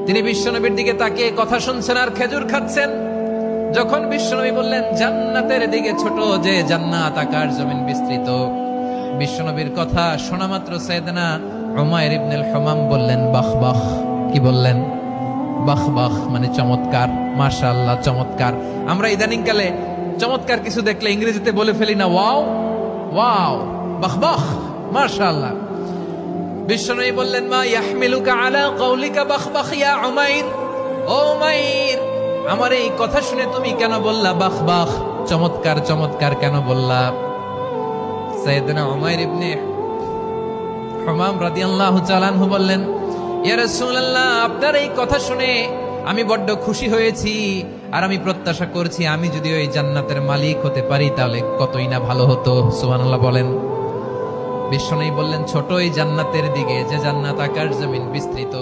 তিনি বিশ্বনবীর দিকে তাকিয়ে কথা শুনছেন আর খেজুর খাচ্ছেন। যখন বিশ্বনবী বললেন জান্নাতের দিকে ছোট যে জান্নাত আকাশ জমিন বিস্তৃত, বিশ্বনবীর কথা শোনা মাত্র সাইয়েদনা উমাইর ইবনুল হুমাম বললেন বাহ বাহ। কি বললেন? বাহ বাহ মানে চমৎকার, মাশাআল্লাহ চমৎকার। আমরা ইদানিং কালে চমৎকার কিছু দেখলে ইংরেজিতে বলে ফেলি না ওয়াও ওয়াও, বাহ বাহ, মাশাআল্লাহ। বিশ্বনবী বললেন মা ইয়াহমিলুকা আলা কওলিকা বাহ বাহ ইয়া উমাইর। ও উমাইর, আমার এই কথা শুনে তুমি কেন বললা বাহ বাহ, চমৎকার চমৎকার কেন বললা? সাইয়েদনা উমাইর ইবনে হুমাম রাদিয়াল্লাহু তাআলা আনহু বললেন ইয়া রাসূলুল্লাহ, আপনার এই কথা শুনে আমি বড্ড খুশি হয়েছি, আর আমি প্রত্যাশা করছি আমি যদি ওই জান্নাতের মালিক হতে পারি তাহলে কতই না ভালো হতো। সুবহানাল্লাহ বলেন। বিশ্বনবী বললেন ছোট এই জান্নাতের দিকে যে জান্নাত আকাশ জমিন বিস্তৃত।